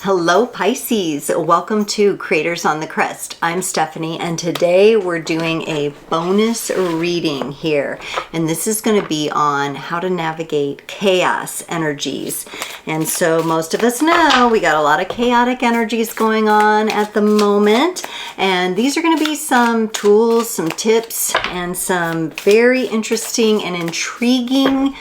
Hello Pisces, welcome to Creators on the Crest. I'm Stephanie and today we're doing a bonus reading here, and this is going to be on how to navigate chaos energies. And so most of us know we got a lot of chaotic energies going on at the moment, and these are going to be some tools, some tips, and some very interesting and intriguing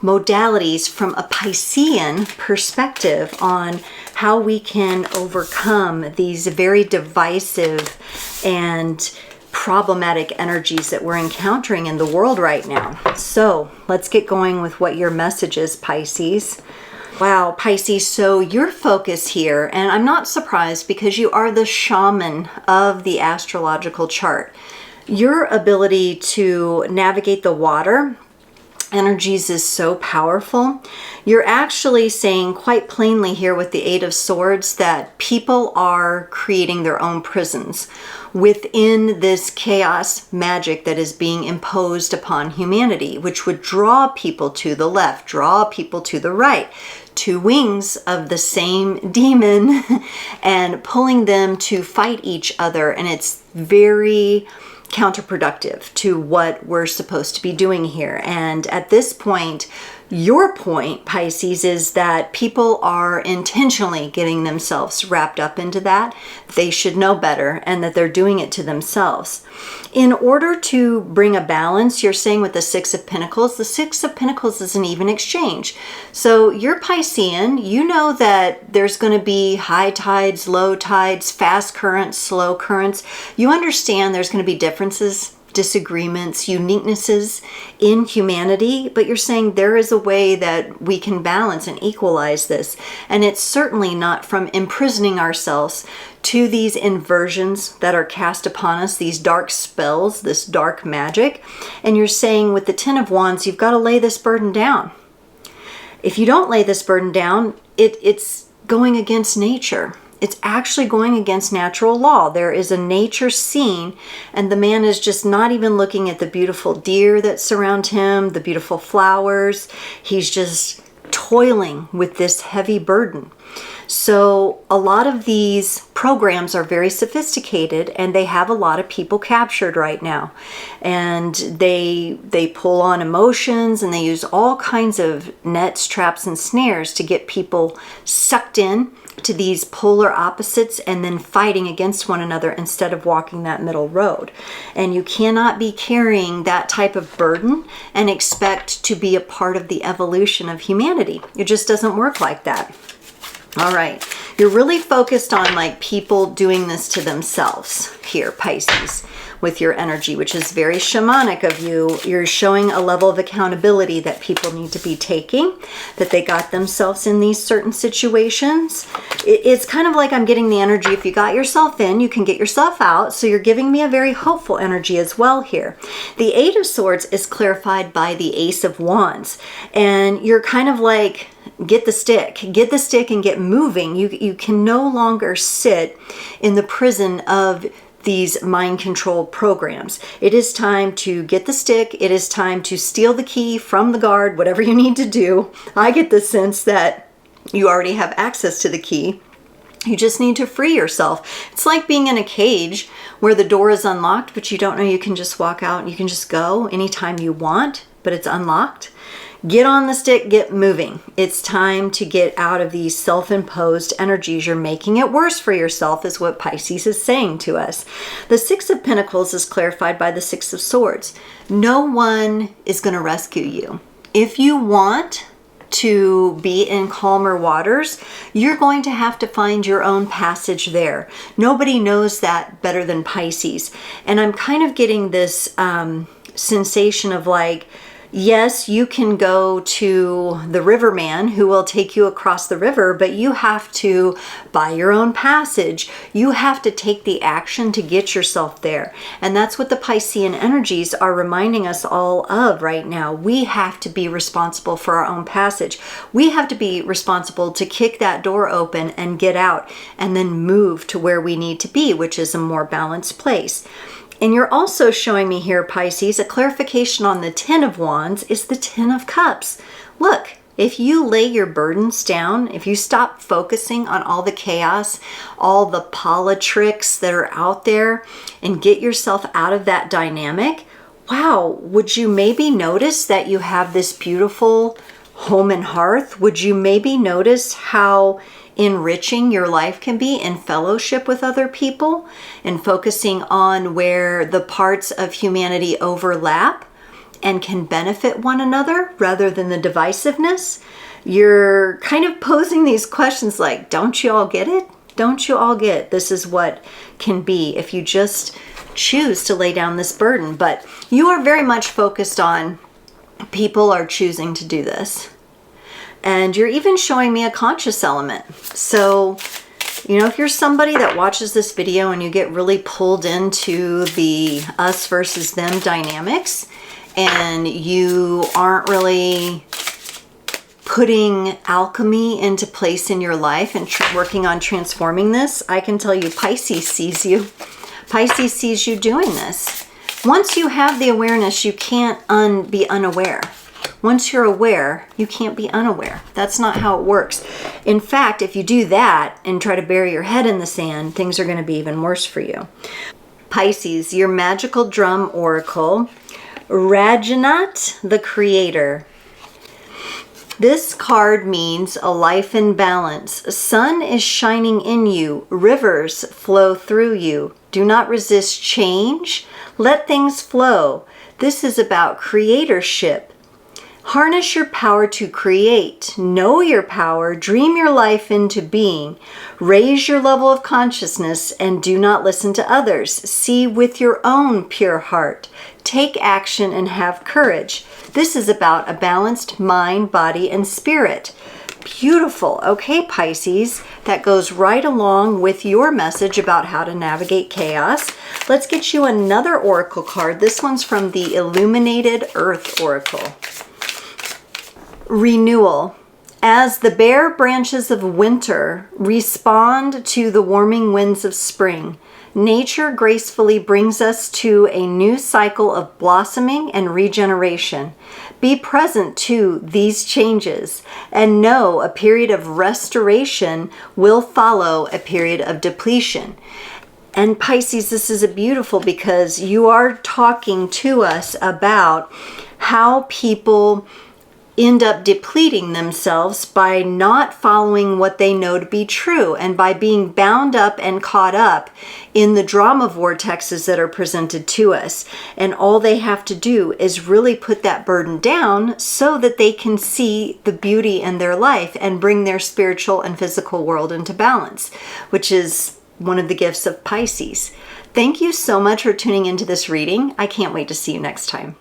modalities from a Piscean perspective on how we can overcome these very divisive and problematic energies that we're encountering in the world right now. So let's get going with what your message is, Pisces. Wow, Pisces, so your focus here, and I'm not surprised because you are the shaman of the astrological chart. Your ability to navigate the water energies is so powerful. You're actually saying quite plainly here with the Eight of Swords that people are creating their own prisons within this chaos magic that is being imposed upon humanity, which would draw people to the left, draw people to the right, two wings of the same demon and pulling them to fight each other. And it's very counterproductive to what we're supposed to be doing here. And at this point, your point, Pisces, is that people are intentionally getting themselves wrapped up into that. They should know better and that they're doing it to themselves. In order to bring a balance, you're saying with the Six of Pentacles, the Six of Pentacles is an even exchange. So you're Piscean, you know that there's going to be high tides, low tides, fast currents, slow currents. You understand there's going to be differences, disagreements, uniquenesses in humanity, but you're saying there is a way that we can balance and equalize this. And it's certainly not from imprisoning ourselves to these inversions that are cast upon us, these dark spells, this dark magic. And you're saying with the Ten of Wands, you've got to lay this burden down. If you don't lay this burden down, it's going against nature. It's actually going against natural law. There is a nature scene, and the man is just not even looking at the beautiful deer that surround him, the beautiful flowers. He's just toiling with this heavy burden. So a lot of these programs are very sophisticated, and they have a lot of people captured right now. And they pull on emotions, and they use all kinds of nets, traps, and snares to get people sucked in to these polar opposites and then fighting against one another instead of walking that middle road. And you cannot be carrying that type of burden and expect to be a part of the evolution of humanity. It just doesn't work like that. All right, you're really focused on like people doing this to themselves here, Pisces, with your energy, which is very shamanic of you. You're showing a level of accountability that people need to be taking, that they got themselves in these certain situations. It's kind of like I'm getting the energy, if you got yourself in, you can get yourself out. So you're giving me a very hopeful energy as well here. The Eight of Swords is clarified by the Ace of Wands, and you're kind of like, get the stick and get moving. You can no longer sit in the prison of these mind control programs. It is time to get the stick. It is time to steal the key from the guard, whatever you need to do. I get the sense that you already have access to the key. You just need to free yourself. It's like being in a cage where the door is unlocked, but you don't know you can just walk out and you can just go anytime you want, but it's unlocked. Get on the stick, get moving. It's time to get out of these self-imposed energies. You're making it worse for yourself is what Pisces is saying to us. The Six of Pentacles is clarified by the Six of Swords. No one is going to rescue you. If you want to be in calmer waters, you're going to have to find your own passage there. Nobody knows that better than Pisces. And I'm kind of getting this sensation of like, yes, you can go to the riverman who will take you across the river, but you have to buy your own passage. You have to take the action to get yourself there. And that's what the Piscean energies are reminding us all of right now. We have to be responsible for our own passage. We have to be responsible to kick that door open and get out and then move to where we need to be, which is a more balanced place. And you're also showing me here, Pisces, a clarification on the Ten of Wands is the Ten of Cups. Look, If you lay your burdens down, if you stop focusing on all the chaos, all the politics that are out there, and get yourself out of that dynamic, wow, would you maybe notice that you have this beautiful home and hearth? Would you maybe notice how enriching your life can be in fellowship with other people and focusing on where the parts of humanity overlap and can benefit one another rather than the divisiveness? You're kind of posing these questions like, don't you all get it? Don't you all get this is what can be if you just choose to lay down this burden? But you are very much focused on people are choosing to do this. And you're even showing me a conscious element. So, you know, if you're somebody that watches this video and you get really pulled into the us versus them dynamics, and you aren't really putting alchemy into place in your life and working on transforming this, I can tell you Pisces sees you. Pisces sees you doing this. Once you have the awareness, you can't be unaware. Once you're aware, you can't be unaware. That's not how it works. In fact, if you do that and try to bury your head in the sand, things are going to be even worse for you. Pisces, your magical drum oracle, Rajanath, the creator. This card means a life in balance. Sun is shining in you. Rivers flow through you. Do not resist change. Let things flow. This is about creatorship. Harness your power to create. Know your power. Dream your life into being. Raise your level of consciousness and do not listen to others. See with your own pure heart. Take action and have courage. This is about a balanced mind, body, and spirit. Beautiful. Okay, Pisces, that goes right along with your message about how to navigate chaos. Let's get you another oracle card. This one's from the Illuminated Earth Oracle. Renewal. As the bare branches of winter respond to the warming winds of spring, nature gracefully brings us to a new cycle of blossoming and regeneration. Be present to these changes and know a period of restoration will follow a period of depletion. And Pisces, this is beautiful because you are talking to us about how people end up depleting themselves by not following what they know to be true and by being bound up and caught up in the drama vortexes that are presented to us. And all they have to do is really put that burden down so that they can see the beauty in their life and bring their spiritual and physical world into balance, which is one of the gifts of Pisces. Thank you so much for tuning into this reading. I can't wait to see you next time.